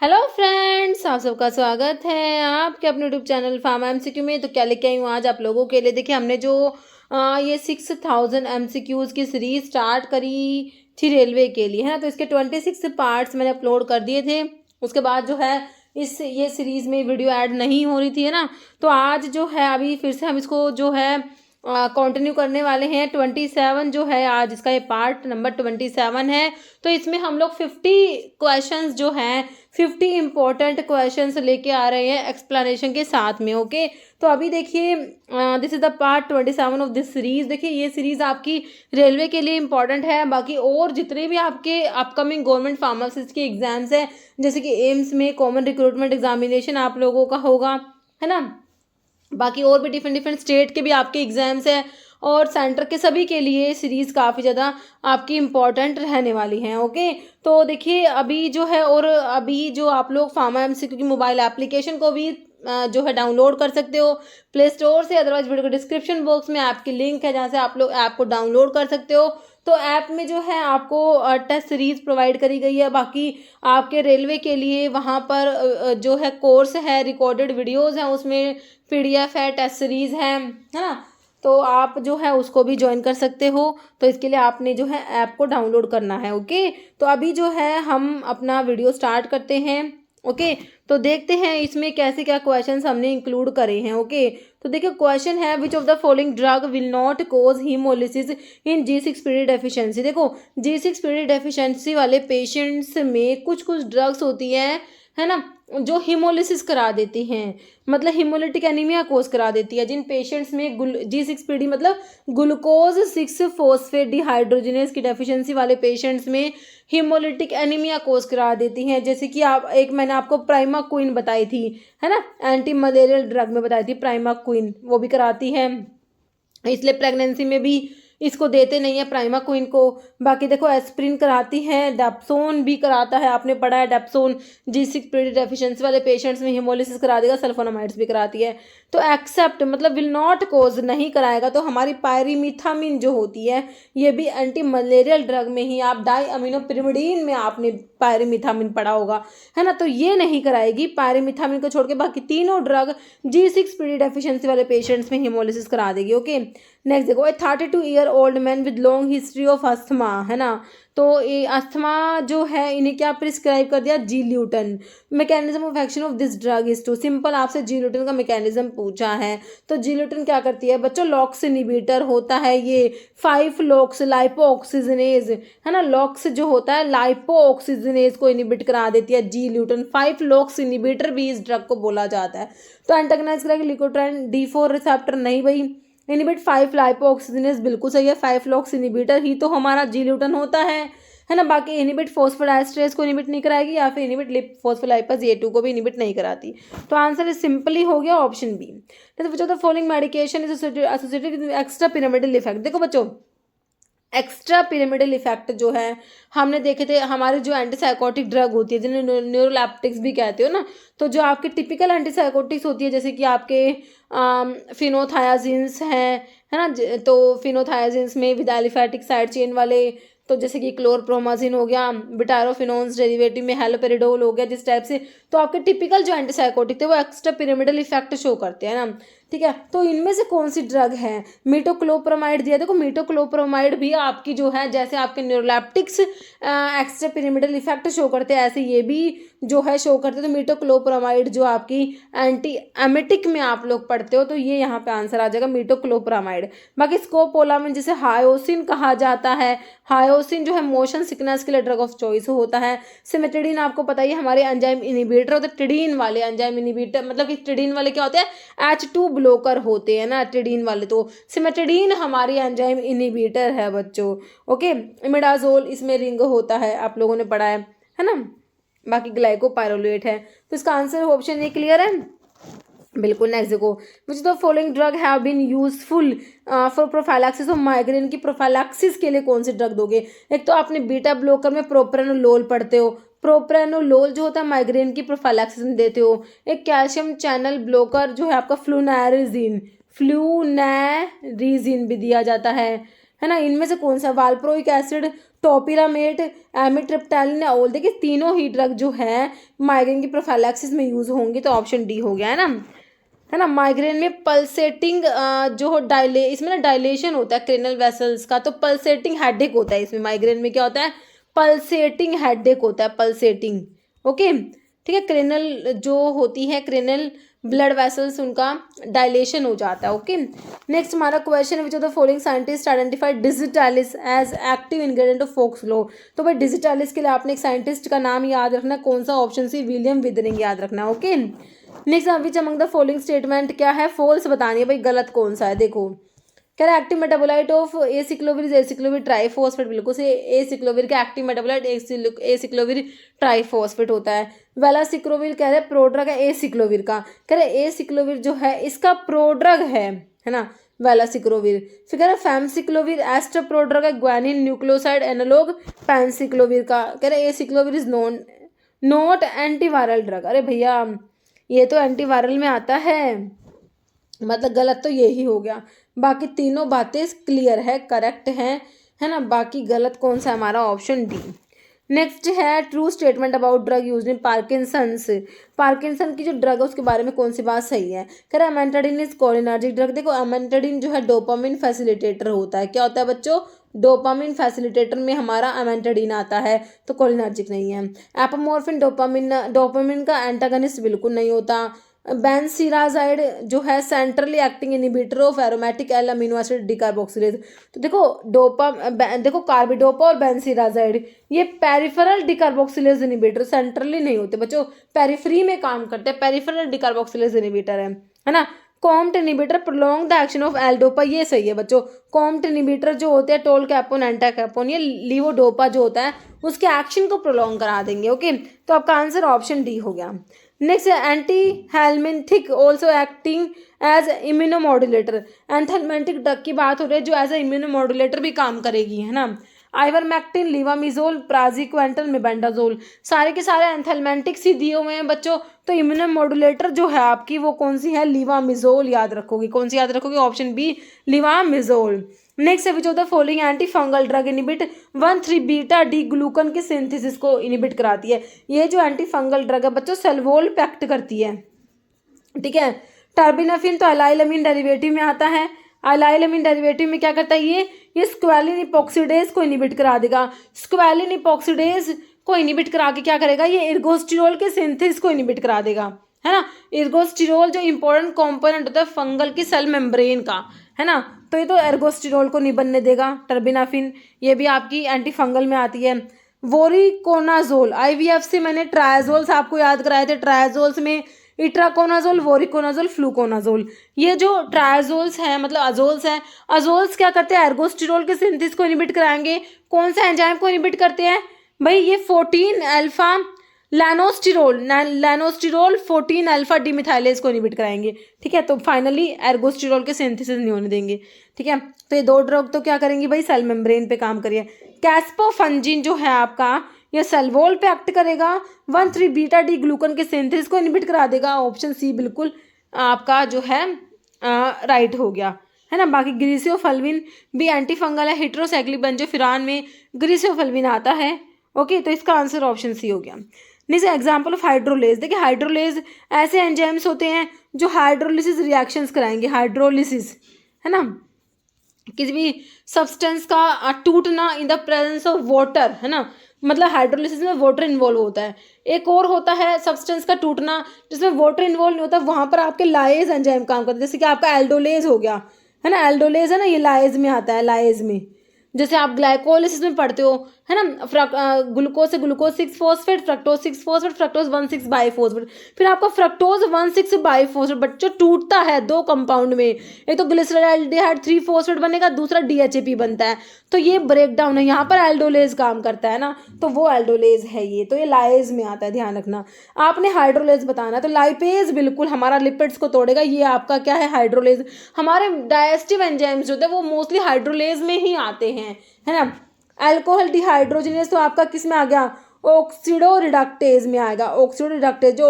Hello friends, आप सबका स्वागत है आपके अपने यूट्यूब चैनल फार्मा एमसीक्यू में। तो क्या लेके आई हूँ आज आप लोगों के लिए। देखिए, हमने जो ये 6000 एमसीक्यूज़ की सीरीज स्टार्ट करी थी रेलवे के लिए, है ना। तो इसके 26 पार्ट्स मैंने अपलोड कर दिए थे। उसके बाद जो है ये सीरीज़ में वीडियो ऐड नहीं हो रही थी, है ना। तो आज जो है अभी फिर से हम इसको जो है कंटिन्यू करने वाले हैं। 27 जो है आज इसका ये पार्ट नंबर 27 है। तो इसमें हम लोग 50 क्वेश्चंस जो हैं 50 इंपॉर्टेंट क्वेश्चंस लेके आ रहे हैं एक्सप्लेनेशन के साथ में। ओके, तो अभी देखिए this is the part 27 of this series. देखिए, ये सीरीज़ आपकी रेलवे के लिए इंपॉर्टेंट है। बाकी और जितने भी आपके अपकमिंग गवर्नमेंट फार्मासिस्ट के एग्जाम्स हैं, जैसे कि एम्स में कॉमन रिक्रूटमेंट एग्जामिनेशन आप लोगों का होगा, है ना। बाकी और भी डिफरेंट स्टेट के भी आपके एग्जाम्स हैं और सेंटर के सभी के लिए सीरीज़ काफ़ी ज़्यादा आपकी इम्पॉर्टेंट रहने वाली हैं। ओके, तो देखिए अभी जो है, और अभी जो आप लोग फार्मा एमसीक्यू की मोबाइल एप्लीकेशन को भी जो है डाउनलोड कर सकते हो प्ले स्टोर से। अदरवाइज वीडियो के डिस्क्रिप्शन बॉक्स में ऐप की लिंक है जहाँ से आप लोग ऐप को डाउनलोड कर सकते हो। तो ऐप में जो है आपको टेस्ट सीरीज़ प्रोवाइड करी गई है। बाकी आपके रेलवे के लिए वहाँ पर जो है कोर्स है, रिकॉर्डेड वीडियोज़ हैं, उसमें पीडीएफ है, टेस्ट सीरीज़ है ना। तो आप जो है उसको भी ज्वाइन कर सकते हो। तो इसके लिए आपने जो है ऐप को डाउनलोड करना है। ओके, तो अभी जो है हम अपना वीडियो स्टार्ट करते हैं। ओके, तो देखते हैं इसमें कैसे क्या क्वेश्चंस हमने इंक्लूड करे हैं। ओके, तो देखिए क्वेश्चन है, which of the following drug will not cause hemolysis in G6 period deficiency. देखो, G6 पीरियड डेफिशिएंसी वाले पेशेंट्स में कुछ कुछ ड्रग्स होती हैं, है ना, जो हीमोलिसिस करा देती हैं, मतलब हीमोलिटिक एनीमिया कोज करा देती है। जिन पेशेंट्स में G6PD मतलब ग्लूकोज 6 फॉस्फेट डिहाइड्रोजिनेज की डेफिशिएंसी वाले पेशेंट्स में हीमोलिटिक एनीमिया कोज करा देती हैं। जैसे कि आप एक मैंने आपको प्राइमाक्विन बताई थी, है ना, एंटी मलेरियल ड्रग में बताई थी प्राइमाक्विन, वो भी कराती है। इसलिए प्रेगनेंसी में भी इसको देते नहीं है प्राइमाक्विन को। बाकी देखो एस्प्रिन कराती है, डेप्सोन भी कराता है, आपने पढ़ा है डेप्सोन G6 पीरियड डेफिशिएंसी वाले पेशेंट्स में हीमोलिसिस करा देगा। सल्फोनामाइड्स भी कराती है। तो एक्सेप्ट मतलब विल नॉट कोज नहीं कराएगा। तो हमारी पायरीमिथामिन जो होती है, ये भी एंटी मलेरियल ड्रग में ही, आप डाई अमीनोपिरिमिडीन में आपने पायरीमिथामिन पढ़ा होगा, है ना। तो ये नहीं कराएगी पायरीमिथामिन को छोड़ के। बाकी तीनों ड्रग G6 पीरियड डेफिशिएंसी वाले पेशेंट्स में हीमोलिसिस करा देगी। ओके, नेक्स्ट देखो, ए 32 year old man with long history of asthma, है ना। तो ये अस्थमा जो है, इन्हें क्या प्रिस्क्राइब कर दिया, G-Luten। Mechanism of action of this drug is too, simple आपसे G-Luten का मैकेनिज्म पूछा है। तो G-Luten क्या करती है बच्चों, लॉक्स इनिबिटर होता है ये। 5 लॉक्स लाइपोऑक्सीजनेज, है ना, लॉक्स जो होता है लाइपोऑक्सीजनेज को इनिबिट करा देती है G-Luten। 5 लॉक्स इनिबिटर भी इस ड्रग को बोला जाता है। तो एंटागोनाइज करेगा लिकोट्राइन D4 रिसेप्टर, नहीं भाई। इनिबिट 5 लाइपोऑक्सीजनेज, बिल्कुल सही है। 5 लॉक्स इनिबिटर ही तो हमारा G-Luten होता है ना। बाकी इनिबिट फॉस्फोडाइस्ट्रेस को इनिबिट नहीं कराएगी, या फिर इनिबिट फॉस्फोलाइपेज A2 को भी इनिबिट नहीं कराती। तो आंसर सिंपली हो गया ऑप्शन बी। तो the following medication is associated with extra pyramidal effect. देखो बच्चों, एक्स्ट्रा पिरामिडल इफेक्ट जो है हमने देखे थे, हमारे जो एंटीसाइकोटिक ड्रग होती है जिन्हें न्यूरोलैप्टिक्स भी कहते हो ना। तो जो आपके टिपिकल एंटीसाइकोटिक्स होती है, जैसे कि आपके फिनोथायाजिन्स हैं, है ना। तो फिनोथायाजिन्स में विद एलिफैटिक साइड चेन वाले, तो जैसे कि क्लोरप्रोमाजिन हो गया, बिटारोफिनोन्स डेरिवेटिव में हेलोपेरिडोल हो गया, जिस टाइप से। तो आपके टिपिकल जो एंटीसाइकोटिक थे वो एक्स्ट्रा पिरामिडल इफेक्ट शो करते हैं ना, ठीक है। तो इनमें से कौन सी ड्रग है, मीटोक्लोप्रामाइड दिया। देखो, मीटोक्लोप्रामाइड भी आपकी जो है, जैसे आपके न्यूरोलैप्टिक्स एक्स्ट्रा पिरामिडल इफेक्ट शो करते हैं, ऐसे ये भी जो है शो करते हैं। तो मीटोक्लोप्रामाइड जो आपकी एंटी एमेटिक में आप लोग पढ़ते हो, तो ये यहाँ पे आंसर आ जाएगा मीटोक्लोप्रामाइड। बाकी स्कोपोलामिन जिसे हायोसिन कहा जाता है, हायोसिन जो है मोशन सिकनेस के लिए ड्रग ऑफ चॉइस होता है। सिमेटिडीन आपको पता ही है, हमारे एंजाइम इनिबिटर होते हैं। टिडीन वाले एंजाइम इनिबिटर, मतलब कि टिडीन वाले क्या होते हैं, H2 ब्लोकर होते हैं ना टिडीन वाले। तो सिमेटिडीन हमारी एंजाइम इनिबिटर है बच्चों। ओके, इमिडाजोल इसमें रिंग होता है, आप लोगों ने पढ़ा है ना। बाकी ग्लाइकोपाइरोलेट है। तो इसका आंसर ऑप्शन ए क्लियर है, बिल्कुल। नेक्स्ट देखो, which the following drug have been useful for prophylaxis of migraine की प्रोफाइलैक्सिस के लिए कौन सी ड्रग दोगे। एक तो आपने बीटा ब्लॉकर में प्रोप्रानोलोल पढ़ते हो, प्रोप्रानोलोल जो होता है माइग्रेन की प्रोफाइलैक्सिस में देते हो। एक कैल्शियम चैनल ब्लॉकर जो है आपका फ्लूनारिजीन, फ्लूनारिजीन भी दिया जाता है ना। इनमें से कौन सा, वाल्प्रोइक एसिड टोपिरामेट, एमिट्रिप्टाइलिन या ओल। देखिए तीनों ही ड्रग जो है माइग्रेन की प्रोफाइलैक्सिस में यूज होंगी, तो ऑप्शन डी हो गया है ना। माइग्रेन में पल्सेटिंग जो इसमें ना डायलेशन होता है क्रेनल वेसल्स का, तो पल्सेटिंग हेडेक होता है इसमें। माइग्रेन में क्या होता है, पल्सेटिंग हेडेक होता है, पल्सेटिंग। ओके ठीक है, क्रेनल जो होती है क्रेनल ब्लड वेसल्स उनका डायलेशन हो जाता है। ओके नेक्स्ट हमारा क्वेश्चन है, which of the following scientist identified digitalis as active ingredient of foxglove. तो भाई डिजिटालिस के लिए आपने एक साइंटिस्ट का नाम याद रखना, कौन सा ऑप्शन सी, विलियम विदरिंग याद रखना। Okay next which among the following statement क्या है, फॉल्स बतानी है भाई, गलत कौन सा है। देखो कह रहा है active metabolite of aciclovir is aciclovir triphosphate, बिल्कुल से एसिक्लोविर का एक्टिव मेटाबोलाइट एसिक्लोविर ट्राइफॉस्फेट होता है। वेलासिक्लोविर कह रहे हैं प्रोड्रग है एसिक्लोविर का, कह रहे एसिक्लोविर जो है इसका प्रोड्रग है ना वेलासिक्लोविर। फिर कह रहे फैमसिक्लोविर एस्टर प्रोड्रग है ग्वानिन न्यूक्लियोसाइड एनालॉग पैनसिक्लोविर का, कह रहे aciclovir is not antiviral drug. अरे भैया ये तो एंटीवायरल में आता है, मतलब गलत तो यही हो गया। बाकी तीनों बातें क्लियर है, करेक्ट है ना। बाकी गलत कौन सा हमारा, ऑप्शन डी। नेक्स्ट है true statement about drug use in Parkinson's. Parkinson की जो ड्रग है उसके बारे में कौन सी बात सही है, कह रहा है अमेंटाडिन इज कोलिनर्जिक ड्रग। देखो अमेंटाडिन जो है डोपामिन फैसिलिटेटर होता है, क्या होता है बच्चों, डोपामिन फैसिलिटेटर में हमारा अमेंटाडिन आता है, तो कोलिनर्जिक नहीं है। एपोमोर्फिन डोपामिन का एंटागनिस्ट बिल्कुल नहीं होता। बेंसीराजाइड जो है centrally acting inhibitor of aromatic L amino acid decarboxylase. तो देखो कार्बिडोपा और बेंसीराजाइड ये पेरिफेरल डिकार्बोक्सिलेज इनिबिटर, सेंट्रली नहीं होते बच्चों, पेरिफेरी में काम करते हैं, पेरिफेरल डिकार्बोक्सिलेज इनिबिटर है ना। COMT inhibitor prolong the action of L dopa, ये सही है बच्चों। कॉम्ट इनिबिटर जो होते हैं टोल कैपोन एंटा कैपोन, ये लीवोडोपा जो होता है उसके एक्शन को प्रोलॉन्ग करा देंगे। ओके तो आपका आंसर ऑप्शन डी हो गया। Next anti helminthic also acting as immunomodulator. Anthelmintic drug की बात हो रही है जो एज ए इम्यूनोमॉड्यूलेटर भी काम करेगी, है ना। आइवरमेक्टिन, लिवामिजोल, प्राजिक्वेंटल, मेबेंडाजोल, सारे के सारे एंथेलमेंटिक्स ही दिए हुए हैं बच्चों। तो इम्यूनोमॉड्यूलेटर जो है आपकी वो कौन सी है, लिवामिजोल याद रखोगे। कौन सी याद रखोगे, ऑप्शन बी लिवामिजोल। नेक्स्ट है which of the following anti fungal drug inhibit 1,3 beta D glucan के सिंथेसिस को इनिबिट कराती है। ये जो एंटी फंगल ड्रग है बच्चों सेल्वोल पे एक्ट करती है, ठीक है। टर्बिनाफिन तो अलाइलामीन डेरिवेटिव में आता है, अलाइलामीन डेरिवेटिव में क्या करता है ये स्क्वैलिन इपॉक्सीडेज को इनिबिट करा देगा। स्क्वैलिन इपॉक्सीडेज को इनिबिट करा के क्या करेगा, ये इर्गोस्टिरोल के सिंथेसिस को इनिबिट करा देगा, है ना। इर्गोस्टिरोल जो इंपॉर्टेंट कंपोनेंट होता है फंगल की सेल मेम्ब्रेन का, है ना, तो ये तो एर्गोस्टिरोल को नहीं बनने देगा। टर्बिनाफिन ये भी आपकी एंटी फंगल में आती है। वोरिकोनाजोल, आईवीएफ से मैंने ट्रायाजोल्स आपको याद कराए थे, ट्रायाजोल्स में इट्राकोनाजोल, वोरिकोनाजोल, फ्लूकोनाजोल। ये जो ट्रायाजोल्स हैं मतलब अजोल्स हैं, अजोल्स क्या करते हैं, एर्गोस्टिरोल के सिंथेसिस को इनिबिट कराएंगे। कौन सा एंजाइम को इनिबिट करते हैं भाई, ये 14 अल्फा लैनोस्टिरोल 14 अल्फा डिमिथाइलेज को इनिबिट कराएंगे, ठीक है। तो फाइनली एर्गोस्टिरोल के सिंथेसिस नहीं होने देंगे, ठीक है। तो ये दो ड्रग तो क्या करेंगी भाई, सेल मेम्ब्रेन पे काम करिए। कैस्पोफंजिन जो है आपका ये सेल्वोल पे एक्ट करेगा, 1,3 बीटा डी ग्लूकन के सिंथेसिस को इनिबिट करा देगा। ऑप्शन सी बिल्कुल आपका जो है राइट हो गया, है ना। बाकी ग्रीसियोफल्विन भी एंटी फंगल है, हेट्रोसाइक्लिक बेंजोफिरान में ग्रीसियोफल्विन आता है। ओके तो इसका आंसर ऑप्शन सी हो गया। नेक्स्ट एग्जांपल ऑफ हाइड्रोलेज, देखिए हाइड्रोलेज ऐसे एंजाइम्स होते हैं जो हाइड्रोलिसिस रिएक्शंस कराएंगे, हाइड्रोलिसिस, है ना, किसी भी सब्सटेंस का टूटना in the presence of water, है ना, मतलब हाइड्रोलिसिस में वाटर इन्वॉल्व होता है। एक और होता है सब्सटेंस का टूटना जिसमें वाटर इन्वॉल्व नहीं होता, वहाँ पर आपके लाइज एंजाइम काम करते हैं, जैसे कि आपका एल्डोलेज हो गया, है ना, एल्डोलेज है ना, ये लाइज में आता है, लाइज में। जैसे आप ग्लाइकोलिसिस में पढ़ते हो, है ना, ग्लूकोज से glucose 6 phosphate, fructose 6 phosphate, fructose 1,6 biphosphate. फिर आपका फ्रक्टोज 1,6 बाइफॉस्फेट बच्चों टूटता है दो कंपाउंड में, एक तो ग्लिसरॉल्डिहाइड 3 फॉस्फेट बनेगा, दूसरा DHAP बनता है। तो ये ब्रेक डाउन है, यहाँ पर एल्डोलेज काम करता है ना, तो वो एल्डोलेज है ये, तो ये लाइज में आता है, ध्यान रखना। आपने हाइड्रोलेज बताना है तो लाइपेज बिल्कुल हमारा लिपिड्स को तोड़ेगा, ये आपका क्या है हाइड्रोलेज। हमारे डाइजेस्टिव एंजाइम्स जो होते हैं वो मोस्टली हाइड्रोलेज में ही आते हैं, है ना। अल्कोहल डिहाइड्रोजिनेज तो आपका किस में आ गया, ऑक्सीडो रिडक्टेज में आएगा। ऑक्सीडो रिडक्टेज जो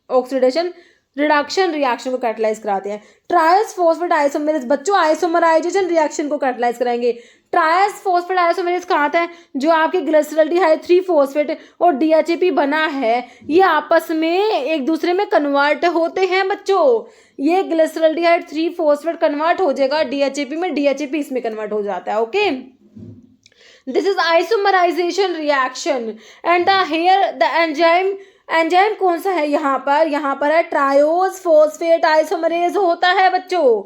ऑक्सीडेशन रिडक्शन रिएक्शन को कैटलाइज कराते हैं। ट्रायस फॉस्फेट आइसोमेरेज, बच्चों आइसोमराइजेशन रिएक्शन को कैटलाइज कराएंगे। ट्रायस फॉस्फेट आइसोमेरेज कहाँ आता है, जो आपके ग्लिसरॉल्डिहाइड 3 फॉस्फेट और DHAP बना है, ये आपस में एक दूसरे में कन्वर्ट होते हैं बच्चों। ये ग्लिसरॉल्डिहाइड 3 फॉस्फेट कन्वर्ट हो जाएगा DHAP में, DHAP इसमें कन्वर्ट हो जाता है। Okay, this is isomerization reaction and the here the enzyme कौन सा है यहाँ पर है ट्रायोस फॉस्फेट आइसोमरेज होता है बच्चों।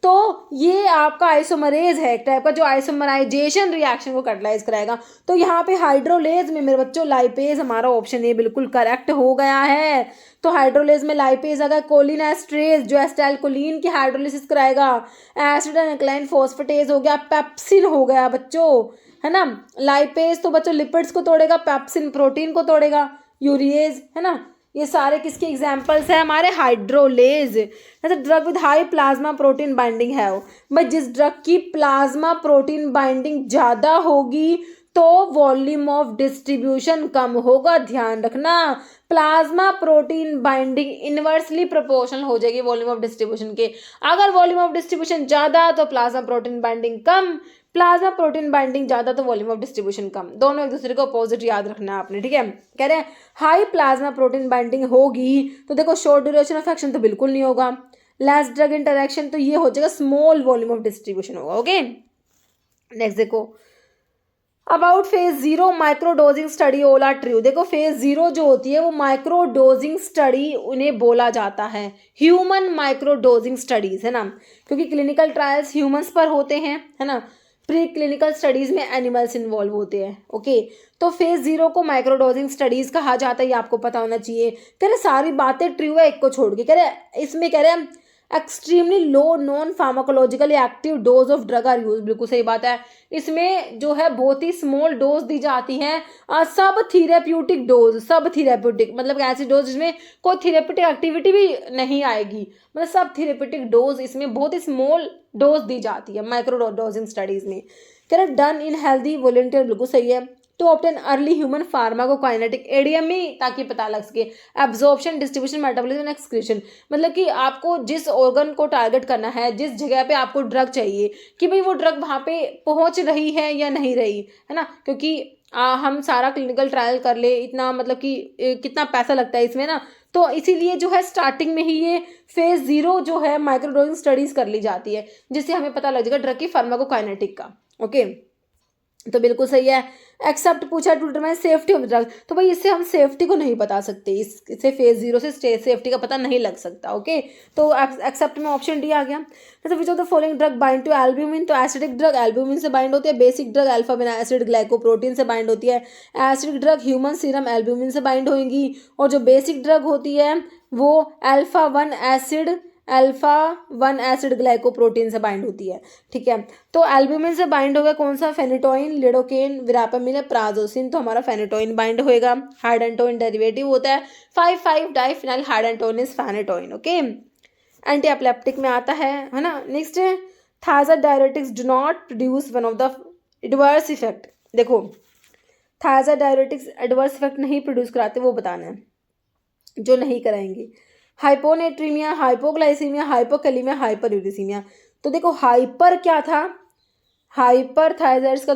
तो ये आपका आइसोमरेज है एक टाइप का, जो आइसोमराइजेशन रिएक्शन को कैटलाइज कराएगा। तो यहाँ पे हाइड्रोलेज में मेरे बच्चों लाइपेज, हमारा ऑप्शन ए बिल्कुल करेक्ट हो गया है। तो हाइड्रोलेज में लाइपेज अगर कोलिन एस्ट्रेज जो एस्टाइलकोलिन की हाइड्रोलिसिस कराएगा। एसिड एंड एल्कलाइन फॉस्फेटेज हो गया, पेप्सिन हो गया बच्चों, है ना। लाइपेज तो बच्चों लिपिड्स को तोड़ेगा, पेप्सिन प्रोटीन को तोड़ेगा, यूरिएज, है ना। ये सारे किसके एग्जाम्पल्स हैं, हमारे हाइड्रोलेज। जैसे drug with high plasma protein binding है भाई, जिस ड्रग की प्लाज्मा प्रोटीन बाइंडिंग ज़्यादा होगी तो वॉल्यूम ऑफ डिस्ट्रीब्यूशन कम होगा, ध्यान रखना। Plasma protein binding inversely proportional हो जाएगी वॉल्यूम ऑफ डिस्ट्रीब्यूशन के। अगर वॉल्यूम ऑफ डिस्ट्रीब्यूशन ज़्यादा तो प्लाज्मा प्रोटीन बाइंडिंग कम, प्लाज्मा प्रोटीन बाइंडिंग ज़्यादा तो वॉल्यूम ऑफ डिस्ट्रीब्यूशन कम। दोनों एक दूसरे को अपोजिट याद रखना है आपने, ठीक है। कह रहे हैं हाई प्लाज्मा प्रोटीन बाइंडिंग होगी तो देखो शॉर्ट ड्यूरेशन ऑफ एक्शन तो बिल्कुल नहीं होगा, लेस ड्रग इंटरेक्शन तो ये हो जाएगा, स्मॉल वॉल्यूम ऑफ डिस्ट्रीब्यूशन होगा। ओके, नेक्स्ट देखो about phase 0 microdosing study all are true. देखो फेज 0 जो होती है वो माइक्रोडोजिंग स्टडी उन्हें बोला जाता है, ह्यूमन माइक्रोडोजिंग स्टडीज, है ना, क्योंकि क्लिनिकल ट्रायल्स ह्यूमंस पर होते हैं, है ना। प्री क्लिनिकल स्टडीज में एनिमल्स इन्वॉल्व होते हैं। ओके, तो फेज 0 को माइक्रोडोजिंग स्टडीज कहा जाता है, ये आपको पता होना चाहिए। कह रहे सारी बातें ट्रू है एक को छोड़ के, कह रहे इसमें कह रहे extremely low non pharmacologically active dose of drug are used, बिल्कुल सही बात है। इसमें जो है बहुत ही स्मॉल डोज दी जाती हैं, सब थेरेप्यूटिक डोज, सब थेरेप्यूटिक मतलब ऐसी डोज जिसमें कोई थेरेप्यूटिक एक्टिविटी भी नहीं आएगी, मतलब सब थेरेप्यूटिक डोज इसमें बहुत ही स्मॉल डोज दी जाती है माइक्रो डोजिंग स्टडीज में। Correct, done in healthy volunteer, बिल्कुल सही है। To obtain early human pharmacokinetic, ADME ताकि पता लग सके, एब्जॉर्प्शन डिस्ट्रीब्यूशन मेटाबॉलिज्म एक्सक्रीशन, मतलब कि आपको जिस ऑर्गन को टारगेट करना है, जिस जगह पे आपको ड्रग चाहिए कि भाई वो ड्रग वहाँ पे पहुँच रही है या नहीं रही, है ना। क्योंकि हम सारा क्लिनिकल ट्रायल कर ले इतना मतलब कि कितना पैसा लगता है इसमें ना, तो इसीलिए जो है स्टार्टिंग में ही ये फेज 0 जो है माइक्रोडोजिंग स्टडीज कर ली जाती है, जिससे हमें पता लग जाएगा ड्रग की फार्माकोकाइनेटिक का। ओके, तो बिल्कुल सही है। एक्सेप्ट पूछा to determine safety of drug, तो भाई इससे हम सेफ्टी को नहीं बता सकते, इससे फेज 0 से सेफ्टी का पता नहीं लग सकता। ओके, तो एक्सेप्ट में ऑप्शन डी आ गया। तो which of the following drug bind to albumin, तो एसिडिक ड्रग एल्ब्यूमिन से बाइंड होती है, बेसिक ड्रग अल्फा बिना एसिड ग्लाइकोप्रोटीन से बाइंड होती है, acidic drug human serum albumin से बाइंड होगी, और जो बेसिक ड्रग होती है वो अल्फा 1 एसिड ग्लाइकोप्रोटीन से बाइंड होती है, ठीक है। तो एल्ब्यूमिन से बाइंड होगा कौन सा, फेनिटोइन, लिडोकेन, विरापामिन, प्राजोसिन, तो हमारा फेनिटोइन बाइंड होएगा। हाइडेंटोइन डेरिवेटिव होता है 5,5 diphenyl hydantoin is phenytoin. Okay, anti epileptic में आता है ना। नेक्स्ट है thyroid diuretics do not produce one of the adverse effect. देखो थायराइड डायरेटिक्स एडवर्स इफेक्ट नहीं प्रोड्यूस कराते, वो बताना है जो नहीं कराएंगे। Hyponatraemia, hypoglycaemia, hypokalaemia, hyperuricemia. तो देखो हाइपर क्या था, हाइपर थायराइड्स का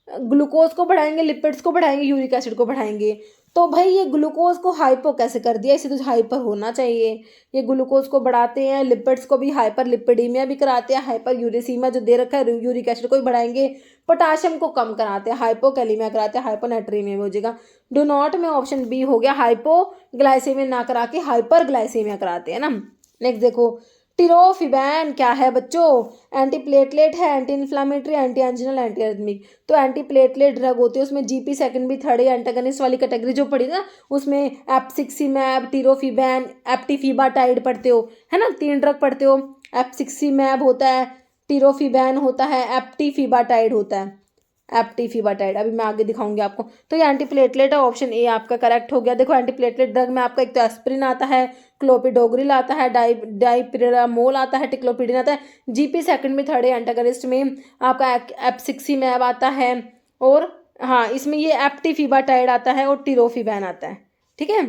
ग्लूकोज को बढ़ाएंगे, लिपिड्स को बढ़ाएंगे, यूरिक एसिड को बढ़ाएंगे। तो भाई ये ग्लूकोज को हाइपो कैसे कर दिया, इसे तो हाइपर होना चाहिए। ये ग्लूकोज को बढ़ाते हैं, लिपिड्स को भी हाइपर लिपिडीमिया भी कराते हैं, हाइपर यूरिसीमिया जो दे रखा है यूरिक एसिड को भी बढ़ाएंगे, पोटाशियम को कम कराते हैं, हाइपोकैलीमिया कराते हैं, हाइपोनेट्रीमिया में हो जाएगा। डू नॉट में ऑप्शन बी हो गया, हाइपोग्लाइसेमिया ना करा के हाइपर ग्लाइसेमिया कराते हैं ना। नेक्स्ट देखो टिरोफिबैन क्या है बच्चों, एंटी प्लेटलेट है, anti inflammatory, anti anginal, anti arrhythmic. तो एंटी प्लेटलेट ड्रग होती है, उसमें जीपी सेकंड भी थर्ड एंटागनिस्ट वाली कैटेगरी जो पड़ी ना, उसमें एप्सिक्सीमैब, टिरोफिबैन, एप्टीफिबाटाइड पढ़ते हो, है ना, 3 ड्रग पढ़ते हो। एप्सिक्सीमैब होता है, टिरोफिबैन होता है, एप्टीफिबाटाइड होता है, एप्टीफिबाटाइड अभी मैं आगे दिखाऊंगी आपको। तो ये एंटीप्लेटलेट है, ऑप्शन ए आपका करेक्ट हो गया। देखो एंटीप्लेटलेट ड्रग में आपका एक तो एस्प्रिन आता है, क्लोपिडोग्रिल आता है, डाइपिरामोल आता है, टिक्लोपिडिन आता है। जीपी सेकंड में थर्ड एंटागनिस्ट में आपका एप्सिक्सीमैब आता है, और हाँ इसमें ये एप्टीफिबाटाइड आता है और टिरोफिबैन आता है, ठीक है।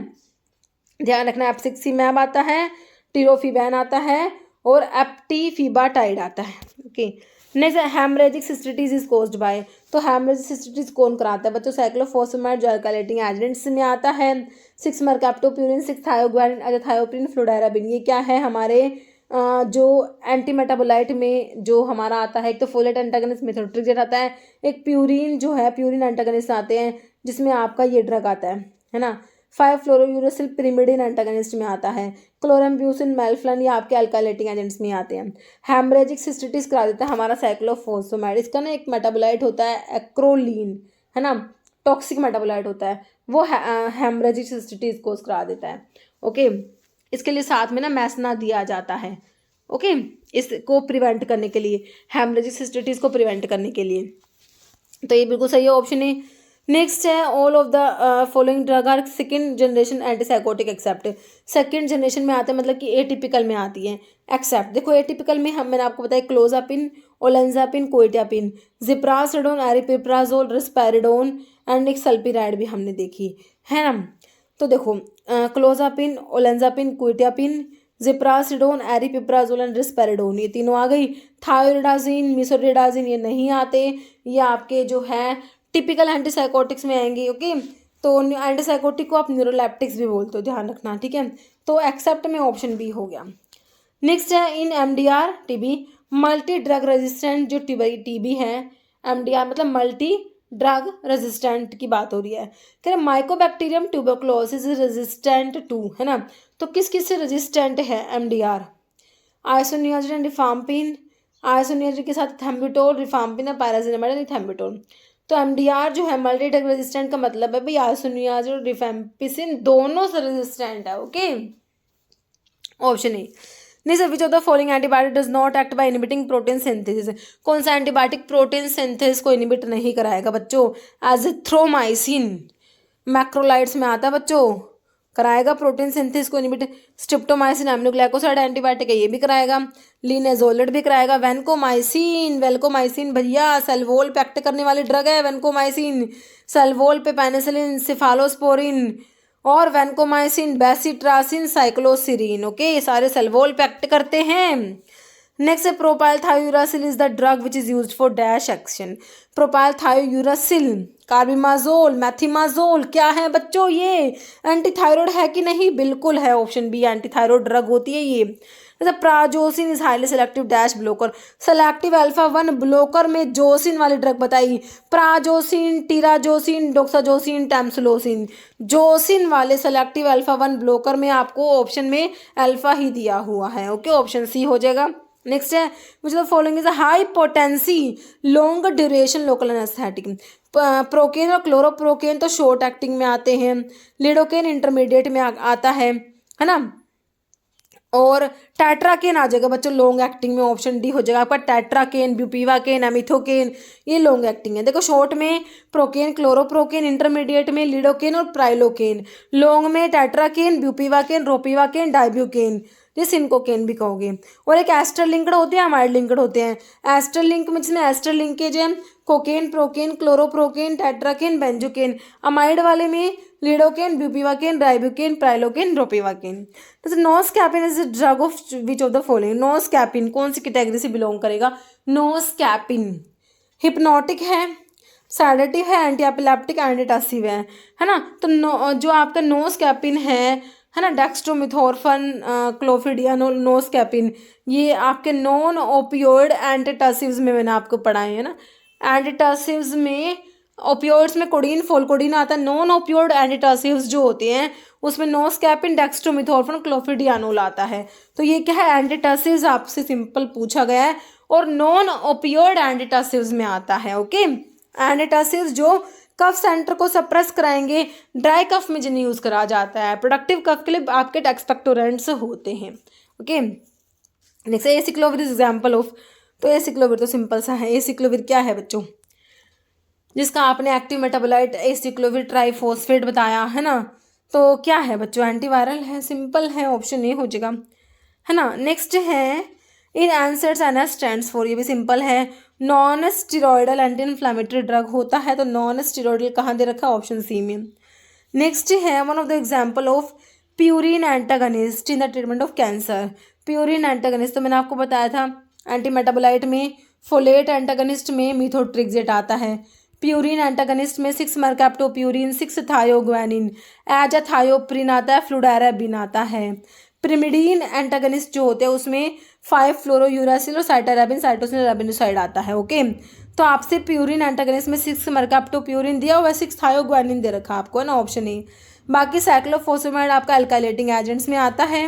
ध्यान रखना, एप्सिक्सीमैब आता है, टिरोफिबैन आता है और एप्टीफिबाटाइड आता है। Okay, next haemorrhagic cystitis is caused by, तो हेमरेजिक सिस्टिटीज कौन कराता है बच्चों? साइक्लोफॉस्फेमाइड जो अल्काइलेटिंग एजेंट्स में आता है। 6 मरकैप्टोप्यूरिन, 6 थायोग्वानिन, अजाथायोप्रिन, फ्लोडाराबिन, ये क्या है हमारे जो एंटी मेटाबोलाइट में जो हमारा आता है, एक तो फोलेट एंटागनिस्ट मेथोट्रेक्सेट आता है, एक प्यूरिन जो है प्यूरिन एंटागनिस्ट आते हैं जिसमें आपका ये ड्रग आता है ना। 5 फ्लोरोयूरेसिल पिरिमिडिन एंटागनिस्ट में आता है, क्लोरम्ब्यूसिन, मेल्फ्लन, ये आपके अल्काइलेटिंग एजेंट्स में आते हैं। हेमरेजिक सिस्टिटीज करा देता है हमारा साइक्लोफॉस्फेमाइड, इसका ना एक मेटाबोलाइट होता है एक्रोलीन, है ना, टॉक्सिक मेटाबोलाइट होता है, वो हेमरेजिक सिस्टिटीज को करा देता है। ओके, इसके लिए साथ में ना मैसना दिया जाता है। ओके, इसको प्रिवेंट करने के लिए, हेमरेजिक सिस्टिटीज को प्रिवेंट करने के लिए, तो ये बिल्कुल सही है, ऑप्शन ए। नेक्स्ट है all of the following drug are second generation antipsychotic except, second generation में आते हैं मतलब कि एटिपिकल में आती है एक्सेप्ट। देखो एटिपिकल में हम मैंने आपको बताया क्लोजापिन, ओलेंजापिन, कोइटापिन, जिप्रासिडोन, एरिपिप्राजोल, रिस्पेरिडोन एंड एक सल्पिराइड भी हमने देखी है ना। तो देखो क्लोजापिन, ओलेंजापिन, कोइटापिन, जिप्रासिडोन, एरिपिप्राजोल एंड रिस्पेरिडोन, ये तीनों आ गई। थायोरिडाजिन, मिसोरिडाजिन ये नहीं आते, ये आपके जो है टिपिकल एंटीसाइकोटिक्स में आएंगे। ओके, तो एंटीसाइकोटिक को आप न्यूरोलेप्टिक्स भी बोलते हो, ध्यान रखना, ठीक है। तो एक्सेप्ट में ऑप्शन बी हो गया। नेक्स्ट है in MDR TB, multi drug resistant जो टीबी है, एमडीआर मतलब मल्टी ड्रग रेजिस्टेंट की बात हो रही है। कह रहे माइकोबैक्टीरियम ट्यूबरकुलोसिस रेजिस्टेंट टू, है ना, तो किस किस से रेजिस्टेंट है एमडीआर? आइसोनियाजिन, रिफाम्पिन, आइसोनियाजिन के साथ थैम्बिटोल, रिफाम्पिन है, पायराजिनामाइड, थैम्बिटोल। तो एमडीआर जो है मल्टी ड्रग रेजिस्टेंट का मतलब है भाई आइसोनियाजिन और रिफाम्पिसिन दोनों से रेजिस्टेंट है। Okay, option A. Next, which of the following antibiotic does not act by inhibiting protein synthesis, कौन सा एंटीबायोटिक प्रोटीन सिंथेसिस को इनहिबिट नहीं कराएगा बच्चों? एजिथ्रोमाइसिन मैक्रोलाइड्स में आता है बच्चों, कराएगा प्रोटीन सिंथेसिस को इनहिबिट। स्ट्रिप्टोमाइसिन एमिनोग्लाइकोसाइड एंटीबायोटिक है, ये भी कराएगा। लिनेजोलिड भी कराएगा। वेनकोमाइसिन, वेलकोमाइसिन भैया सेल वॉल पे एक्ट करने वाली ड्रग है वेनकोमाइसिन, सेल वॉल पे पेनिसिलिन, सिफालोस्पोरिन और वेनकोमाइसिन, बेसिट्रासिन, साइक्लोसिरीन। ओके, ये सारे सेल वॉल पे एक्ट करते हैं। नेक्स्ट है propylthiouracil is the drug which is used for dash action. Propylthiouracil, carbimazole, methimazole क्या है बच्चों? ये एंटीथायरॉयड है कि नहीं? बिल्कुल है, ऑप्शन बी एंटीथायरॉयड ड्रग होती है ये। जैसे prazosin is highly selective dash blocker, selective alpha 1 blocker में जोसिन वाली ड्रग बताई, प्राजोसिन, टीराजोसिन, डोक्साजोसिन, टैम्सुलोसिन। जोसिन वाले सेलेक्टिव अल्फा 1 ब्लोकर में आपको ऑप्शन में अल्फा ही दिया हुआ है। ओके, ऑप्शन सी हो जाएगा। नेक्स्ट है विच the following is high potency long duration local anaesthetic. Procaine और क्लोरोप्रोकेन तो शॉर्ट एक्टिंग में आते हैं, लिडोकेन इंटरमीडिएट में आता है ना, और टैट्राकेन आ जाएगा बच्चों लॉन्ग एक्टिंग में, ऑप्शन डी हो जाएगा आपका टैट्राकेन, ब्यूपीवाकेन, एमिथोकेन, ये लॉन्ग एक्टिंग है। देखो शॉर्ट में प्रोकेन, क्लोरोप्रोकेन, इंटरमीडिएट में लिडोकेन और प्राइलोकेन, लॉन्ग में टैट्राकेन, ब्यूपीवाकेन, रोपीवाकेन, डाइब्यूकेन, ये सिनकोकेन भी कहोगे। और एक एस्टर लिंक्ड होते हैं, अमाइड लिंक्ड होते हैं। एस्टर लिंक में जिसमें एस्टर लिंकेज है cocaine, procaine, chloroprocaine, tetracaine, benzocaine. Amide वाले में lidocaine, bupivacaine, dibucaine, prilocaine, ropivacaine. जैसे noscapine is drug of which of the following. Noscapine कौन सी कैटेगरी से बिलोंग करेगा? नोस्कैपिन हिप्नोटिक है, सैडेटिव है, एंटी एपिलेप्टिक, एंटीटसिव है ना। तो जो आपका नोस्कैपिन है ना, डेक्स्ट्रोमिथोर्फन, क्लोफिडियानोल, नोस्कैपिन, ये आपके नॉन ओपियोइड एंटीटसिव्स में मैंने आपको पढ़ाए है ना। एंटीटसिव्स में ओपियोइड्स में कोडीन, फोलकोडीन आता है, नॉन ओपियोइड एंटीटसिव्स जो होते हैं उसमें नोस्कैपिन, डेक्स्ट्रोमिथोर्फन, क्लोफिडियानोल आता है। तो ये क्या है? एंटीटसिव्स आपसे सिंपल पूछा गया है और नॉन ओपियोइड एंटीटसिव्स में आता है। ओके, एंटीटसिव्स जो कफ सेंटर को सप्रेस कराएंगे, ड्राई कफ में जिन्हें यूज करा जाता है, प्रोडक्टिव कफ के लिए आपके एक्सपेक्टोरेंट्स होते हैं। Okay, next aciclovir is example of. तो एसिक्लोविर तो सिंपल सा है। एसिक्लोविर क्या है बच्चों? जिसका आपने एक्टिव मेटाबोलाइट एसिक्लोविर ट्राइफॉस्फेट बताया है ना। तो क्या है बच्चों? एंटीवायरल है, सिंपल है, ऑप्शन ए हो जाएगा है ना। नेक्स्ट है इन एंसर्स एन स्टैंड्स फॉर, ये भी सिंपल है, non steroidal anti inflammatory drug होता है। तो नॉन स्टीरॉयडल कहाँ दे रखा है? ऑप्शन सी में। नेक्स्ट है one of the example of purine antagonist in the treatment of cancer. Purine antagonist तो मैंने आपको बताया था, एंटी मेटाबोलाइट में फोलेट एंटागनिस्ट में मिथोट्रिक्सेट आता है, प्यूरिन एंटागनिस्ट में 6 मर्कैप्टोप्यूरिन, 6 थायोग्वानिन, एजाथायोप्रिन आता है, फ्लूडाराबिन आता है। प्रिमिडीन एंटागनिस्ट जो होते हैं उसमें 5 फ्लोरोयूरासिल और साइटाराबिन साइटोसिन राबिनोसाइड आता है। ओके, तो आपसे प्यूरिन एंटागनिस्ट में 6 मर्कैप्टोप्यूरिन दिया हुआ है, 6 थायोग्वानिन दे रखा आपको है ना, ऑप्शन ए। बाकी साइक्लोफॉस्फेमाइड आपका अल्काइलेटिंग एजेंट्स में आता है,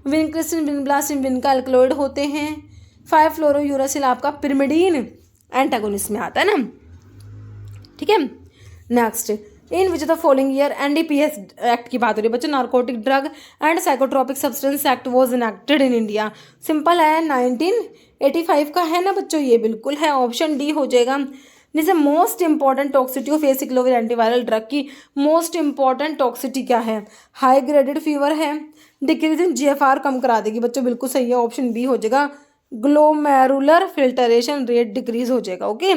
विनक्रिस्टिन विनब्लास्टिन विनका अल्कलॉइड होते हैं, 5 फ्लोरोयूरासिल आपका पिरिमिडीन एंटागोनिस्ट में आता है ना, ठीक है। Next, in which of the following year NDPS act की बात हो रही है बच्चों, narcotic drug and psychotropic substance act was enacted in India. Simple है, 1985 का है ना बच्चों, ये बिल्कुल है, ऑप्शन डी हो जाएगा। जैसे most important toxicity of aciclovir antiviral drug की मोस्ट इंपॉर्टेंट टॉक्सिटी क्या है? हाई ग्रेडेड फीवर है, डिक्रीज इन जीएफआर कम करा देगी बच्चों, बिल्कुल सही है, ऑप्शन बी हो जाएगा। ग्लोमेरुलर फिल्टरेशन रेट डिक्रीज हो जाएगा। Okay,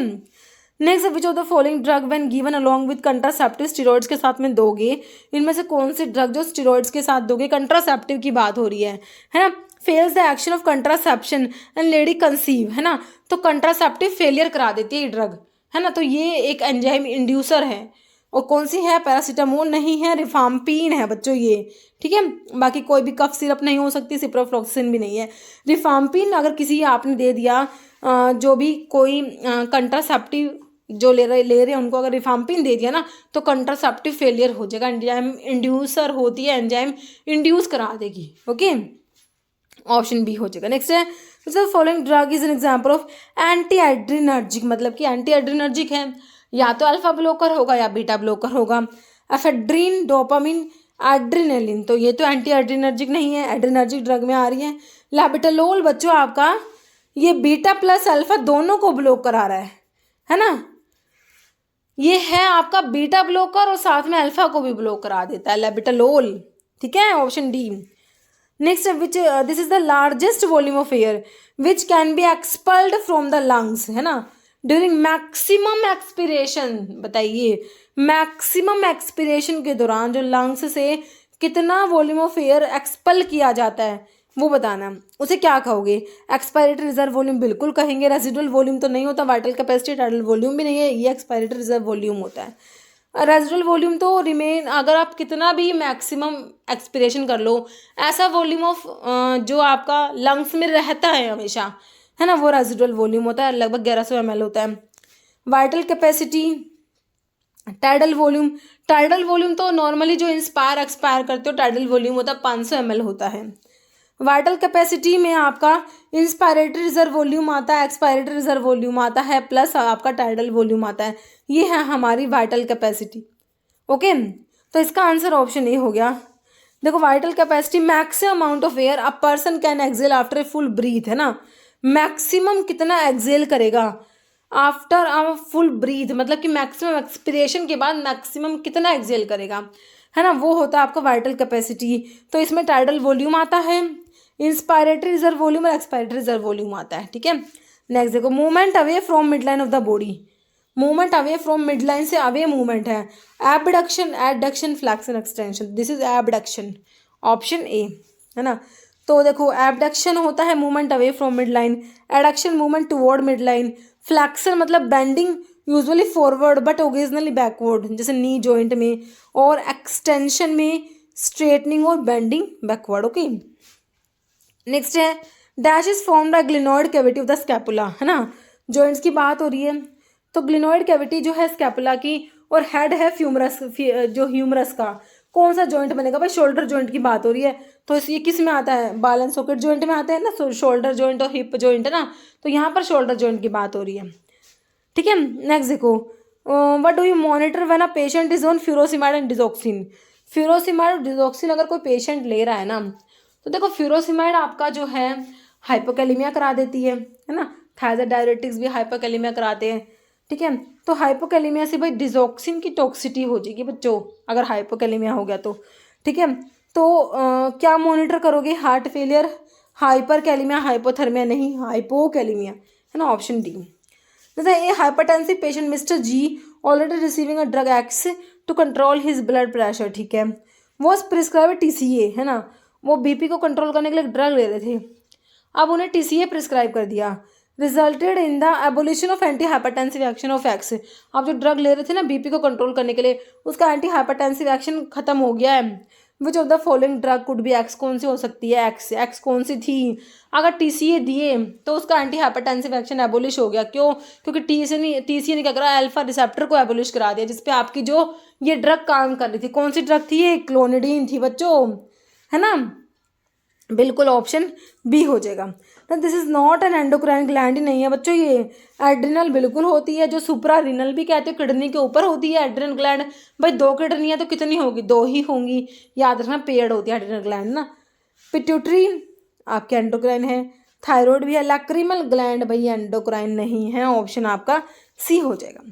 next, which of the following drug when given along with contraceptive steroids के साथ में दोगे, इनमें से कौन सी ड्रग जो स्टेरॉइड्स के साथ दोगे, कंट्रासेप्टिव की बात हो रही है ना, fails the action of contraception and lady conceive, है ना, तो कंट्रासेप्टिव फेलियर करा देती है ये ड्रग, है ना, तो ये एक एंजाइम इंड्यूसर है। और कौन सी है? पैरासीटामोल नहीं है, रिफाम्पिन है बच्चों ये, ठीक है। बाकी कोई भी कफ सिरप नहीं हो सकती, सिप्रोफ्लॉक्सिन भी नहीं है। रिफाम्पिन अगर किसी आपने दे दिया, जो भी कोई कंट्रासेप्टिव जो ले रहे हैं उनको अगर रिफाम्पिन दे दिया ना, तो कंट्रासेप्टिव फेलियर हो जाएगा, एंजाइम इंड्यूसर होती है, एंजाइम इंड्यूस करा देगी। ओके, ऑप्शन बी हो जाएगा। नेक्स्ट है, following drug is an example of anti adrenergic, मतलब कि एंटी एड्रिनर्जिक है, या तो अल्फा ब्लोकर होगा या बीटा ब्लोकर होगा। एफेड्रीन, डोपामिन, एड्रिनलिन, तो ये तो एंटी एड्रिनर्जिक नहीं है, एड्रिनर्जिक ड्रग में आ रही है। लैबिटालोल बच्चों आपका ये बीटा प्लस अल्फा दोनों को ब्लॉक करा रहा है ना, ये है आपका बीटा ब्लोकर और साथ में अल्फा को भी ब्लॉक करा देता है लैबिटालोल, ठीक है, option D. Next, which this is the largest volume of air which can be expelled from the lungs, है ना, ड्यूरिंग मैक्सिमम एक्सपिरेशन। बताइए, मैक्सिमम एक्सपिरेशन के दौरान जो लंग्स से कितना वॉल्यूम ऑफ एयर एक्सपल किया जाता है वो बताना, उसे क्या कहोगे? एक्सपायरेटरी रिजर्व वॉल्यूम बिल्कुल कहेंगे, रेजिडुअल वॉल्यूम तो नहीं होता, वाइटल कैपेसिटी, टाइडल वॉल्यूम भी नहीं है, ये एक्सपायरेटरी रिजर्व वॉल्यूम होता है। रेजिडुअल वॉल्यूम तो रिमेन, अगर आप कितना भी मैक्सिमम एक्सपिरेशन कर लो, ऐसा वॉल्यूम ऑफ जो आपका लंग्स में रहता है हमेशा, है ना, वो रेजिडुअल वॉल्यूम होता है, लगभग 1100 ml होता है। वाइटल कैपेसिटी, टाइडल वॉल्यूम तो नॉर्मली जो इंस्पायर एक्सपायर करते हो टाइडल वॉल्यूम होता है 500 ml होता है। वाइटल कैपेसिटी में आपका इंस्पायरेटरी रिजर्व वॉल्यूम आता है, एक्सपायरेटरी रिजर्व वॉल्यूम आता है, प्लस आपका टाइडल वॉल्यूम आता है, ये है हमारी वाइटल कैपेसिटी। ओके, तो इसका आंसर ऑप्शन ए हो गया। देखो, vital capacity maximum amount of air a person can exhale after a full breath, है ना, मैक्सिमम कितना एक्सेल करेगा आफ्टर अ फुल ब्रीथ, मतलब कि मैक्सिमम एक्सपिरेशन के बाद मैक्सिमम कितना एक्सेल करेगा, है ना, वो होता है आपका वाइटल कैपेसिटी। तो इसमें टाइडल वॉल्यूम आता है, इंस्पायरेटरी रिजर्व वॉल्यूम और एक्सपायरेटरी रिजर्व वॉल्यूम आता है, ठीक है। नेक्स्ट देखो, movement away from midline of the body, movement away from midline से अवे मूवमेंट है, abduction, adduction, flexion, extension, this is abduction, option A, है ना। तो देखो, एबडक्शन होता है movement away from midline, adduction movement toward midline, flexion मतलब bending usually forward but occasionally backward, जैसे नी जॉइंट में, और एक्सटेंशन में स्ट्रेटनिंग और बेंडिंग बैकवर्ड। ओके, नेक्स्ट है, dash is formed the glenoid cavity of the scapula, है ना, joints की बात हो रही है, तो ग्लिनॉइड कैविटी जो है स्कैपुला की, और हेड है फ्यूमरस, जो ह्यूमरस का, कौन सा जॉइंट बनेगा भाई? शोल्डर जॉइंट की बात हो रही है, तो ये किस में आता है? बाल एंड सॉकेट जॉइंट में आता है ना, शोल्डर जॉइंट और हिप जॉइंट, है ना, तो यहाँ पर शोल्डर जॉइंट की बात हो रही है, ठीक है। नेक्स्ट देखो, what do you monitor when a patient is on furosemide and digoxin, furosemide और डिजॉक्सिन अगर कोई पेशेंट ले रहा है ना, तो देखो फ्यूरोसिमाइड आपका जो है हाइपोकैलेमिया करा देती है ना, थायराइड डायरेटिक्स भी हाइपोकैलेमिया कराते हैं, ठीक है। तो हाइपोकैलेमिया से भाई डिजॉक्सिन की टॉक्सिटी हो जाएगी बच्चों, अगर हाइपोकैलेमिया हो गया तो, ठीक है। तो क्या मॉनिटर करोगे? हार्ट फेलियर, हाइपरकैलेमिया, हाइपोथर्मिया नहीं, हाइपोकैलेमिया, है ना, ऑप्शन डी। जैसे a hypertensive patient mister G already receiving a drug X to control his blood pressure, ठीक है, वॉज प्रिस्क्राइब TCA, है ना, वो बीपी को कंट्रोल करने के लिए ड्रग ले रहे थे, अब उन्हें TCA प्रिस्क्राइब कर दिया, resulted in the abolition of anti hypertensive action of x. आप जो ड्रग ले रहे थे ना बीपी को कंट्रोल करने के लिए, उसका एंटी हाइपरटेंसिव एक्शन खत्म हो गया है। Which of the following drug could be x, कौन सी हो सकती है एक्स कौन सी थी। अगर TCA दिए तो उसका एंटी हाइपरटेंसिव एक्शन एबोलिश हो गया, क्यों, क्योंकि TCA ने क्या करा, अल्फा रिसेप्टर को एबोलिश करा दिया, जिसपे आपकी जो ये ड्रग काम कर रही थी, कौन सी ड्रग थी, ये क्लोनिडीन थी बच्चों, है ना, बिल्कुल ऑप्शन बी हो जाएगा। तो this is not an endocrine gland ही नहीं है बच्चों, ये एड्रिनल बिल्कुल होती है, जो सुप्रा रिनल भी कहते हैं, किडनी के ऊपर होती है एड्रिनल ग्लैंड। भाई 2 किडनी है तो कितनी होगी, 2 ही होंगी, याद रखना, पेयर्ड होती है एड्रिनल ग्लैंड ना। पिट्यूटरी आपके एंडोक्राइन है, थायराइड भी है, लैक्रिमल ग्लैंड भाई एंडोक्राइन नहीं है, ऑप्शन आपका सी हो जाएगा।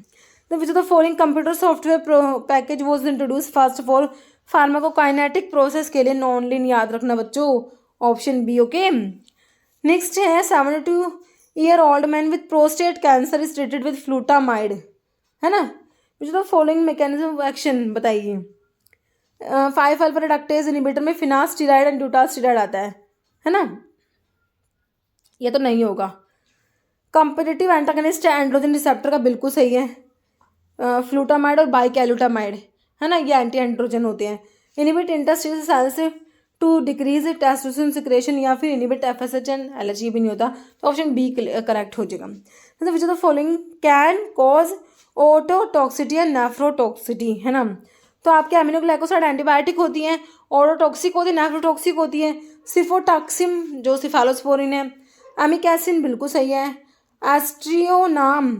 तो which of the following computer software package was introduce first for pharmacokinetic process के लिए, नॉन लिन, याद रखना बच्चों, ऑप्शन बी। ओके, नेक्स्ट है 72-year-old man with prostate cancer is treated with flutamide, है ना, विच of the following mechanism of action बताइए। 5-अल्फा reductase inhibitor में फिनास्टिराइड एंड ड्यूटास्टिराइड आता है ना, ये तो नहीं होगा। कॉम्पिटिटिव एंटागनिस्ट है एंड्रोजन रिसेप्टर का, बिल्कुल सही है, फ्लूटामाइड और बाइकैलुटामाइड, है ना, ये एंटी एंड्रोजन होते हैं। Inhibit interstitial cells to decrease testosterone secretion, या फिर इनहिबिट FSH एंड एलर्जी भी नहीं होता, तो ऑप्शन बी करेक्ट हो जाएगा। तो which of the following can cause ototoxicity and nephrotoxicity, है ना, तो आपके एमिनोग्लाइकोसाइड एंटीबायोटिक होती हैं, ओटोटॉक्सिक होती है, नेफ्रोटॉक्सिक होती है, सिफोटॉक्सिम जो सिफालोस्पोरिन है, एमिकैसिन बिल्कुल सही है, एस्ट्रियोनाम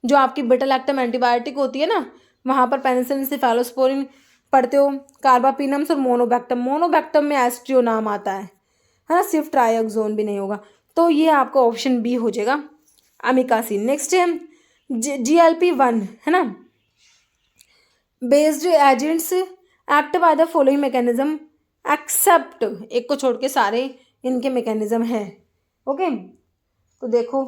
जो आपकी बीटा लैक्टम एंटीबायोटिक होती है ना, वहाँ पर पेनिसिलिन सिफालोस्पोरिन पढ़ते हो, कार्बापिनम्स और मोनोबैक्टम में एस्ट्रियोनाम आता है ना, सिर्फ ट्राइऑक्सोन भी नहीं होगा, तो ये आपका ऑप्शन बी हो जाएगा, अमिकासिन। नेक्स्ट है GLP-1, है ना, based agents act by the following mechanism except, एक को छोड़ के सारे इनके मैकेनिज्म है। ओके, तो देखो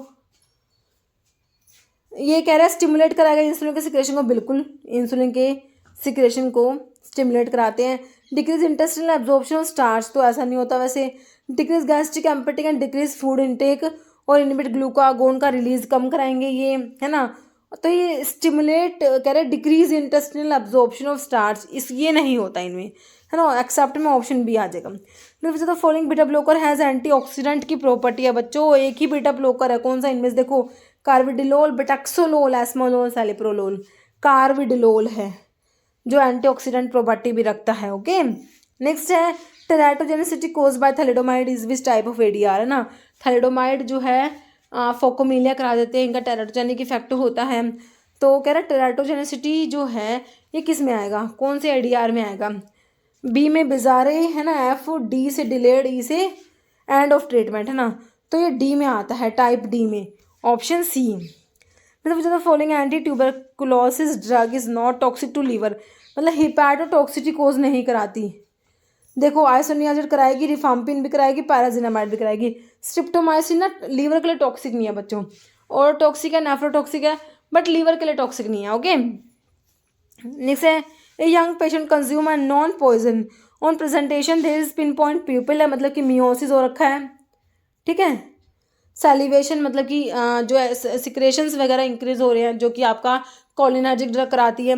ये कह रहा है स्टिमुलेट कराएगा इंसुलिन के सिक्रेशन को, बिल्कुल इंसुलिन के सिक्रेशन को स्टिमुलेट कराते हैं। Decrease intestinal absorption of starch, तो ऐसा नहीं होता वैसे। Decrease gastric emptying and decrease food intake, और इनहिबिट ग्लूकागोन का रिलीज कम कराएंगे ये, है ना, तो ये स्टिमुलेट कह रहे हैं decrease intestinal absorption of starch, इस ये नहीं होता इनमें, है ना, एक्सेप्ट में ऑप्शन बी आ जाएगा। तो following beta blocker has antioxidant की प्रॉपर्टी है बच्चों, एक ही बीटा ब्लॉकर है, कौन सा इनमें से, देखो कार्बिडिलोल, बेटाक्सोलोल, एस्मोलोल, सैलिप्रोलोल, कार्बिडिलोल है जो एंटीऑक्सीडेंट प्रॉपर्टी भी रखता है। ओके, नेक्स्ट है teratogenicity caused by thalidomide is which type of ADR, है ना, थैलिडोमाइड जो है फोकोमिलिया करा देते हैं, इनका टेराटोजेनिक इफेक्ट होता है, तो कह रहा है टेराटोजेनिसिटी जो है ये किस में आएगा, कौन से ADR में आएगा, बी में बिजारे, है ना, F, D से डिलेड, E से एंड ऑफ ट्रीटमेंट, है ना, तो ये D में आता है, टाइप D में, ऑप्शन सी। मतलब following anti tuberculosis drug is not toxic to liver, मतलब हिपैटोटॉक्सिटी कोज नहीं कराती, देखो आइसोनियाजिड कराएगी, रिफाम्पिन भी कराएगी, पैराजिनामाइड भी कराएगी, स्ट्रिप्टोमाइसिन ना लीवर के लिए टॉक्सिक नहीं है बच्चों, और टॉक्सिक है, नेफ्रोटॉक्सिक है, बट लीवर के लिए टॉक्सिक नहीं है। ओके, नेक्स्ट है a young patient consume and non poison on presentation there is pin point pupil, है मतलब कि मियोसिस हो रखा है, ठीक है, सैलिवेशन मतलब कि जो सिक्रेशंस वगैरह इंक्रीज हो रहे हैं, जो कि आपका कोलिनर्जिक ड्रग कराती है,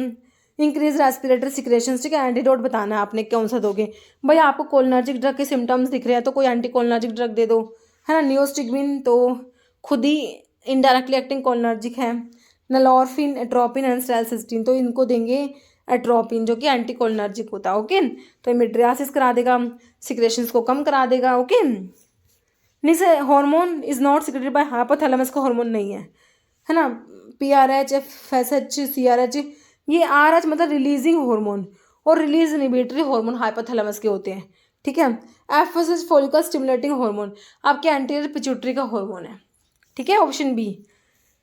इंक्रीज रेस्पिरेटरी सिक्रेशंस, ठीक है, एंटीडोट बताना है आपने कौन सा दोगे, भाई आपको कोलिनर्जिक ड्रग के सिम्टम्स दिख रहे हैं तो कोई एंटी कोलिनर्जिक ड्रग दे दो, है ना, नियोस्टिग्मिन तो खुद ही इनडायरेक्टली एक्टिंग कोलिनर्जिक है, नलोरफिन, एट्रोपिन एंड स्टेलसिस्टीन, तो इनको देंगे एट्रोपिन जो कि एंटी कोलिनर्जिक होता है। ओके, तो मिड्रियासिस करा देगा, सिक्रेशंस को कम करा देगा। ओके, नीचे hormone is not secreted by hypothalamus का हार्मोन नहीं है ना, PRH, FSH, CRH, ये RH मतलब रिलीजिंग हार्मोन और रिलीज इनहिबिटरी हार्मोन हाइपोथैलेमस के होते हैं, ठीक है। FSH फॉलिकल स्टिमुलेटिंग हार्मोन आपके एंटीरियर पिट्यूटरी का हार्मोन है, ठीक है, ऑप्शन बी।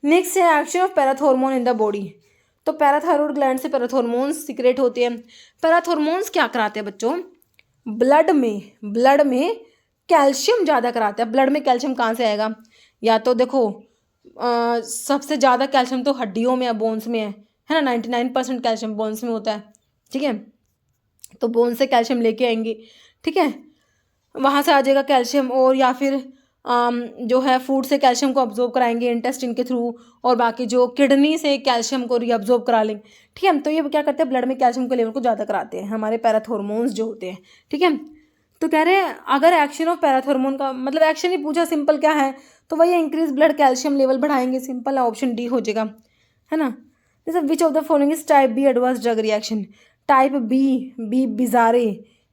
नेक्स्ट है action of parathormone in the body, तो पैराथायरॉइड ग्लैंड से पैराथॉर्मोन्स सीक्रेट होते हैं। पैराथॉर्मोन्स क्या कराते हैं बच्चों, ब्लड में कैल्शियम ज़्यादा कराते हैं। ब्लड में कैल्शियम कहाँ से आएगा, या तो देखो सबसे ज़्यादा कैल्शियम तो हड्डियों में है, बोन्स में है ना, 99% कैल्शियम बोन्स में होता है, ठीक है। तो बोन से कैल्शियम लेके आएंगे, ठीक है, वहाँ से आ जाएगा कैल्शियम। और या फिर जो है फूड से कैल्शियम को अब्जॉर्ब कराएंगे इंटेस्टिन के थ्रू, और बाकी जो किडनी से कैल्शियम को रीअब्जॉर्ब करा लेंगे, ठीक है। तो ये क्या करते हैं, ब्लड में कैल्शियम के लेवल को ज़्यादा कराते हैं हमारे पैराथॉर्मोन्स जो होते हैं, ठीक है। तो कह रहे हैं अगर एक्शन ऑफ पैराथॉर्मोन का मतलब एक्शन ही पूछा, सिंपल क्या है, तो वही इंक्रीज ब्लड कैल्शियम लेवल बढ़ाएंगे, सिंपल है, ऑप्शन डी हो जाएगा, है ना। जैसे which of the following is type B adverse drug reaction, type B bizarre,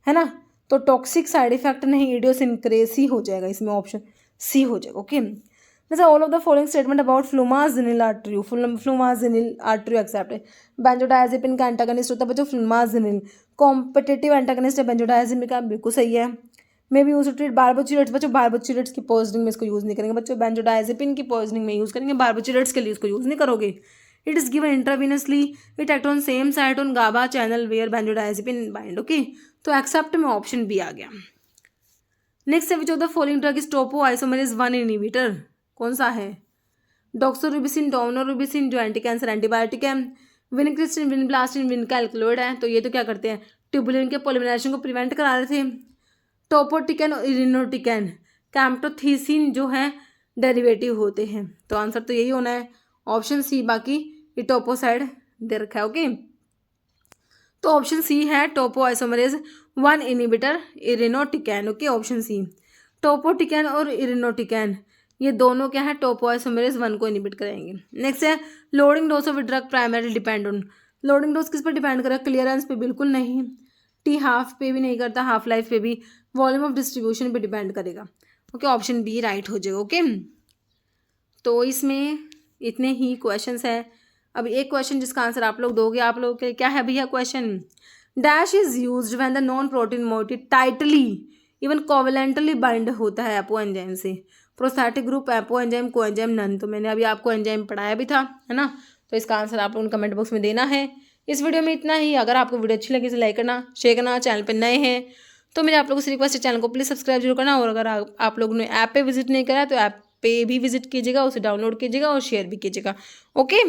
है ना। तो टॉक्सिक साइड इफेक्ट नहीं, इडियोसिनक्रेसी हो जाएगा, इसमें ऑप्शन सी हो जाएगा, ओके। जैसे all of the following statement about flumazenil are true, flumazenil are true except है। बेंजोडायजेपिन का एंटागनिस्ट होता है बच्चों फ्लूमाजिनिल, कॉम्पिटिटिव एंटागनिस्ट है बेंजोडायजेपिन का, बिल्कुल सही है। May be use to treat barbiturates, बच्चों बारबोचुरेट्स की पॉइजनिंग में इसको यूज़ नहीं करेंगे बच्चों, बेंजोडायजेपिन की पॉइजनिंग में यूज़ करेंगे, बारबोचुरेट्स के लिए इसको यूज़ नहीं करोगे। It is given intravenously, it act on same site on GABA channel where benzodiazepine bind, okay. तो एक्सेप्ट में ऑप्शन बी आ गया। नेक्स्ट है which of the following drug is topoisomerase 1 inhibitor, कौन सा है, डॉक्सोरुबिसिन, डोमिनोरुबिसिन जो anti cancer antibiotic है, विनक्रिस्टिन, विनब्लास्टिन, विनका एल्कलॉइड है। तो ये तो क्या करते हैं, ट्यूबुलिन के पॉलीमराइजेशन को प्रिवेंट करा रहे थे। टोपोटिकन और इरिनोटिकन कैम्प्टोथीसिन जो है डेरिवेटिव होते हैं, तो आंसर तो यही होना है, ऑप्शन सी। बाकी ये टोपोसाइड दे रखा है, ओके। तो ऑप्शन सी है topoisomerase 1 inhibitor irinotecan, okay, option C. Topotecan और इरिनोटिकैन ये दोनों क्या है, टोपो आइसोमरेज 1 को इनहिबिट करेंगे। नेक्स्ट है loading dose of drug primary depend on, loading dose किस पर डिपेंड करेगा, क्लियरेंस पे बिल्कुल नहीं, टी हाफ पे भी नहीं करता, हाफ लाइफ पे भी, वॉल्यूम ऑफ डिस्ट्रीब्यूशन पे डिपेंड करेगा, ओके, ऑप्शन बी राइट हो जाएगा, ओके। तो इसमें इतने ही क्वेश्चंस है। अब एक क्वेश्चन जिसका आंसर आप लोग दोगे, आप लोग के क्या है भैया question, dash is used when the non protein moiety tightly even covalently bind होता है एपो एंजाइम से, प्रोस्थेटिक ग्रुप, एपो एंजाइम, को एंजाइम, नन। तो मैंने अभी आपको एंजाइम पढ़ाया भी था, है ना। तो इसका आंसर आप लोगों ने कमेंट बॉक्स में देना है। इस वीडियो में इतना ही। अगर आपको वीडियो अच्छी लगी तो लाइक करना, शेयर करना, चैनल पर नए हैं तो मेरे आप लोगों से रिक्वेस्ट है चैनल को प्लीज़ सब्सक्राइब जरूर करना। और अगर आप लोगों ने ऐप पे विजिट नहीं करा तो ऐप पे भी विजिट कीजिएगा, उसे डाउनलोड कीजिएगा और शेयर भी कीजिएगा, ओके।